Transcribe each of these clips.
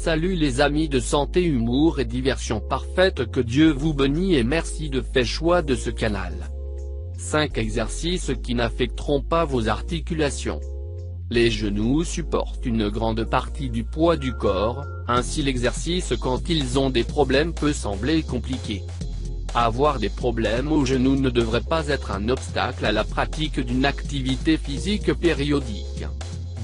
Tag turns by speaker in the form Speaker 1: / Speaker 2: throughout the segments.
Speaker 1: Salut les amis de santé, humour et diversion parfaite, que Dieu vous bénisse et merci de faire choix de ce canal. 5 exercices qui n'affecteront pas vos articulations. Les genoux supportent une grande partie du poids du corps, ainsi l'exercice quand ils ont des problèmes peut sembler compliqué. Avoir des problèmes aux genoux ne devrait pas être un obstacle à la pratique d'une activité physique périodique.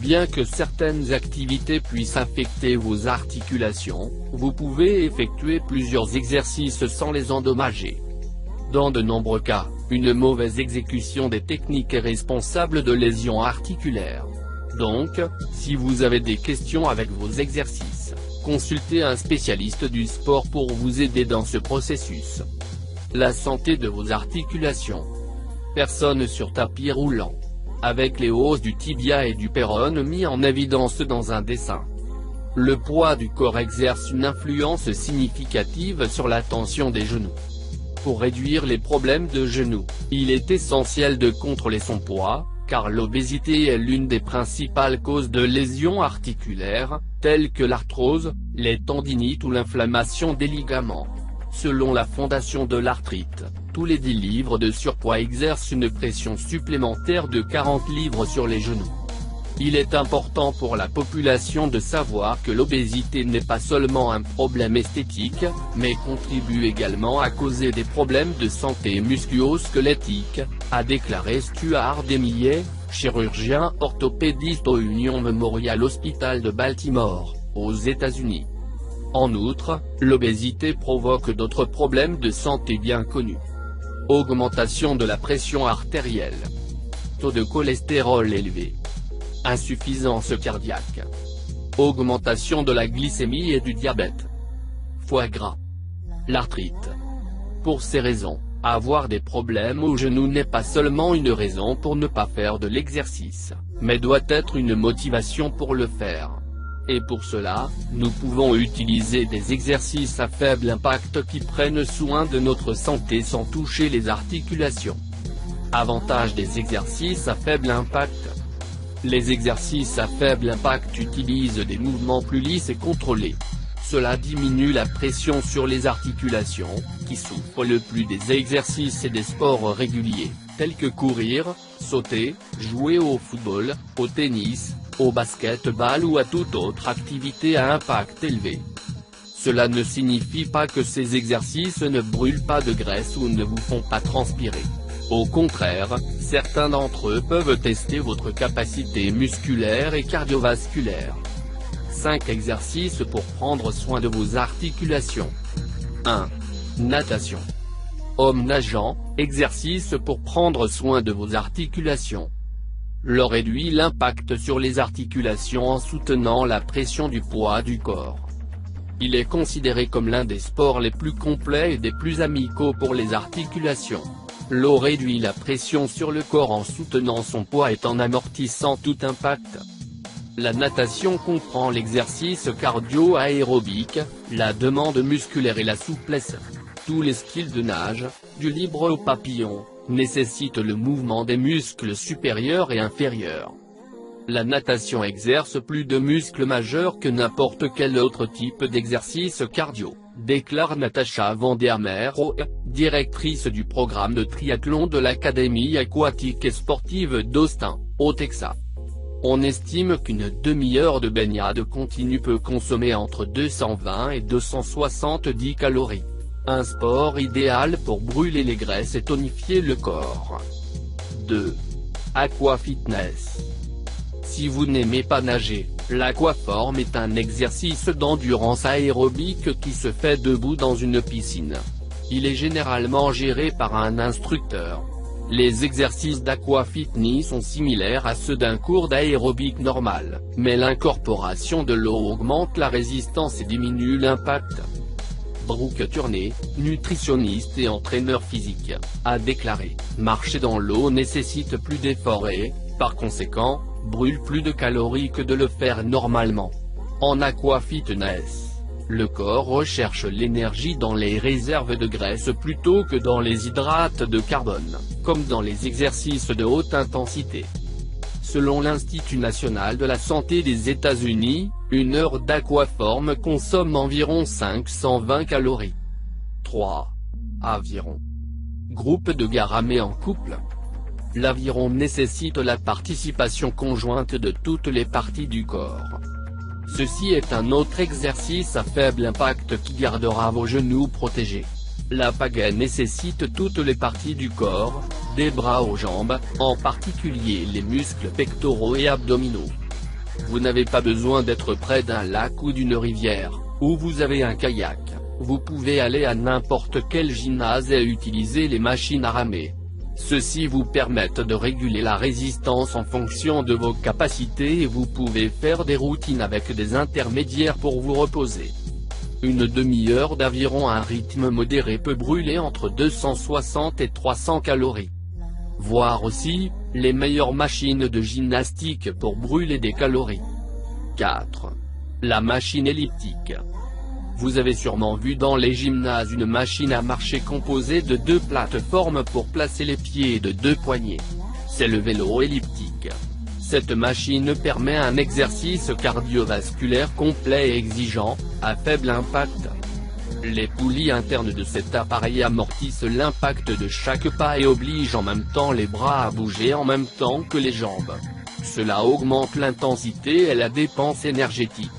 Speaker 1: Bien que certaines activités puissent affecter vos articulations, vous pouvez effectuer plusieurs exercices sans les endommager. Dans de nombreux cas, une mauvaise exécution des techniques est responsable de lésions articulaires. Donc, si vous avez des questions avec vos exercices, consultez un spécialiste du sport pour vous aider dans ce processus. La santé de vos articulations. Personne sur tapis roulant. Avec les hausses du tibia et du péroné mis en évidence dans un dessin. Le poids du corps exerce une influence significative sur la tension des genoux. Pour réduire les problèmes de genoux, il est essentiel de contrôler son poids, car l'obésité est l'une des principales causes de lésions articulaires, telles que l'arthrose, les tendinites ou l'inflammation des ligaments. Selon la Fondation de l'arthrite, tous les 10 livres de surpoids exercent une pression supplémentaire de 40 livres sur les genoux. Il est important pour la population de savoir que l'obésité n'est pas seulement un problème esthétique, mais contribue également à causer des problèmes de santé musculo-squelettique, a déclaré Stuart Demillet, chirurgien orthopédiste au Union Memorial Hospital de Baltimore, aux États-Unis. En outre, l'obésité provoque d'autres problèmes de santé bien connus. Augmentation de la pression artérielle. Taux de cholestérol élevé. Insuffisance cardiaque. Augmentation de la glycémie et du diabète. Foie gras. L'arthrite. Pour ces raisons, avoir des problèmes aux genoux n'est pas seulement une raison pour ne pas faire de l'exercice, mais doit être une motivation pour le faire. Et pour cela, nous pouvons utiliser des exercices à faible impact qui prennent soin de notre santé sans toucher les articulations. Avantages des exercices à faible impact. Les exercices à faible impact utilisent des mouvements plus lisses et contrôlés. Cela diminue la pression sur les articulations, qui souffrent le plus des exercices et des sports réguliers, tels que courir, sauter, jouer au football, au tennis, au basket-ball ou à toute autre activité à impact élevé. Cela ne signifie pas que ces exercices ne brûlent pas de graisse ou ne vous font pas transpirer. Au contraire, certains d'entre eux peuvent tester votre capacité musculaire et cardiovasculaire. 5 exercices pour prendre soin de vos articulations. 1. Natation. Homme nageant, exercice pour prendre soin de vos articulations. L'eau réduit l'impact sur les articulations en soutenant la pression du poids du corps. Il est considéré comme l'un des sports les plus complets et des plus amicaux pour les articulations. L'eau réduit la pression sur le corps en soutenant son poids et en amortissant tout impact. La natation comprend l'exercice cardio-aérobique, la demande musculaire et la souplesse. Tous les skills de nage, du libre au papillon, nécessitent le mouvement des muscles supérieurs et inférieurs. La natation exerce plus de muscles majeurs que n'importe quel autre type d'exercice cardio, déclare Natacha Vandermeer, directrice du programme de triathlon de l'Académie aquatique et sportive d'Austin, au Texas. On estime qu'une demi-heure de baignade continue peut consommer entre 220 et 270 calories. Un sport idéal pour brûler les graisses et tonifier le corps. 2. Aquafitness. Si vous n'aimez pas nager, l'aquaforme est un exercice d'endurance aérobique qui se fait debout dans une piscine. Il est généralement géré par un instructeur. Les exercices d'aquafitness sont similaires à ceux d'un cours d'aérobic normal, mais l'incorporation de l'eau augmente la résistance et diminue l'impact. Brooke Turney, nutritionniste et entraîneur physique, a déclaré « Marcher dans l'eau nécessite plus d'efforts et, par conséquent, brûle plus de calories que de le faire normalement. En aquafitness, le corps recherche l'énergie dans les réserves de graisse plutôt que dans les hydrates de carbone, comme dans les exercices de haute intensité. Selon l'Institut national de la santé des États-Unis, Une heure d'aquaforme consomme environ 520 calories. 3. Aviron. Groupe de gars ramés en couple. L'aviron nécessite la participation conjointe de toutes les parties du corps. Ceci est un autre exercice à faible impact qui gardera vos genoux protégés. La pagaie nécessite toutes les parties du corps, des bras aux jambes, en particulier les muscles pectoraux et abdominaux. Vous n'avez pas besoin d'être près d'un lac ou d'une rivière, ou vous avez un kayak. Vous pouvez aller à n'importe quel gymnase et utiliser les machines à ramer. Ceux-ci vous permettent de réguler la résistance en fonction de vos capacités et vous pouvez faire des routines avec des intermédiaires pour vous reposer. Une demi-heure d'aviron à un rythme modéré peut brûler entre 260 et 300 calories. Voir aussi, les meilleures machines de gymnastique pour brûler des calories. 4. La machine elliptique. Vous avez sûrement vu dans les gymnases une machine à marcher composée de 2 plateformes pour placer les pieds et de 2 poignées. C'est le vélo elliptique. Cette machine permet un exercice cardiovasculaire complet et exigeant, à faible impact. Les poulies internes de cet appareil amortissent l'impact de chaque pas et obligent en même temps les bras à bouger en même temps que les jambes. Cela augmente l'intensité et la dépense énergétique.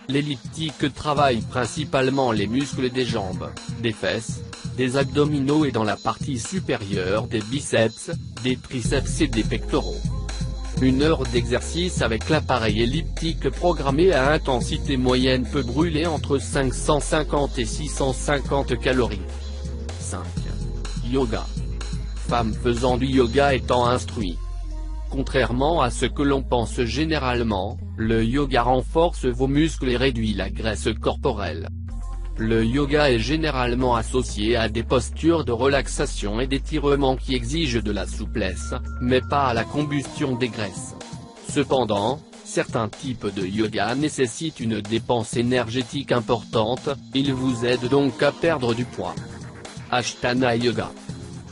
Speaker 1: L'elliptique travaille principalement les muscles des jambes, des fesses, des abdominaux et dans la partie supérieure des biceps, des triceps et des pectoraux. Une heure d'exercice avec l'appareil elliptique programmé à intensité moyenne peut brûler entre 550 et 650 calories. 5. Yoga. Femmes faisant du yoga étant instruites. Contrairement à ce que l'on pense généralement, le yoga renforce vos muscles et réduit la graisse corporelle. Le yoga est généralement associé à des postures de relaxation et d'étirement qui exigent de la souplesse, mais pas à la combustion des graisses. Cependant, certains types de yoga nécessitent une dépense énergétique importante, ils vous aident donc à perdre du poids. Ashtana Yoga.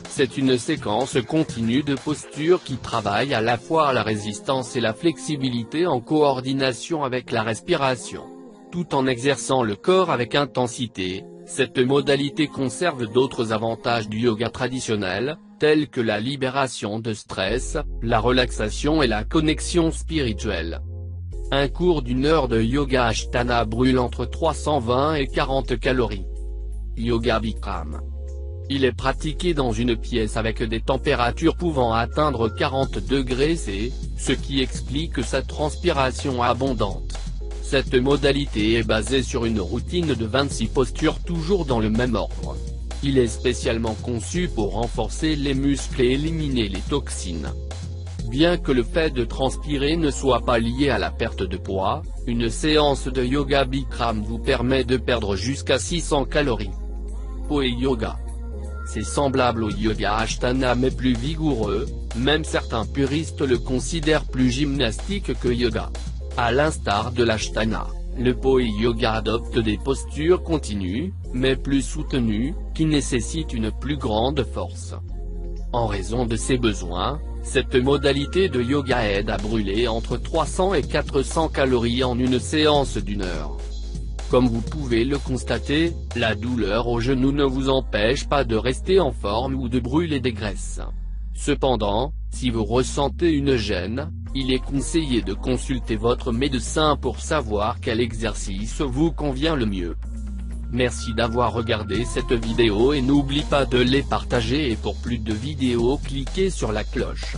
Speaker 1: C'est une séquence continue de postures qui travaille à la fois la résistance et la flexibilité en coordination avec la respiration. Tout en exerçant le corps avec intensité, cette modalité conserve d'autres avantages du yoga traditionnel, tels que la libération de stress, la relaxation et la connexion spirituelle. Un cours d'une heure de yoga Ashtana brûle entre 320 et 40 calories. Yoga Bikram. Il est pratiqué dans une pièce avec des températures pouvant atteindre 40 degrés C, ce qui explique sa transpiration abondante. Cette modalité est basée sur une routine de 26 postures toujours dans le même ordre. Il est spécialement conçu pour renforcer les muscles et éliminer les toxines. Bien que le fait de transpirer ne soit pas lié à la perte de poids, une séance de yoga Bikram vous permet de perdre jusqu'à 600 calories. Poe Yoga. C'est semblable au yoga Ashtana mais plus vigoureux, même certains puristes le considèrent plus gymnastique que yoga. À l'instar de l'Ashtana, le Poe Yoga adopte des postures continues, mais plus soutenues, qui nécessitent une plus grande force. En raison de ses besoins, cette modalité de yoga aide à brûler entre 300 et 400 calories en une séance d'une heure. Comme vous pouvez le constater, la douleur au genou ne vous empêche pas de rester en forme ou de brûler des graisses. Cependant, si vous ressentez une gêne, il est conseillé de consulter votre médecin pour savoir quel exercice vous convient le mieux. Merci d'avoir regardé cette vidéo et n'oublie pas de les partager et pour plus de vidéos cliquez sur la cloche.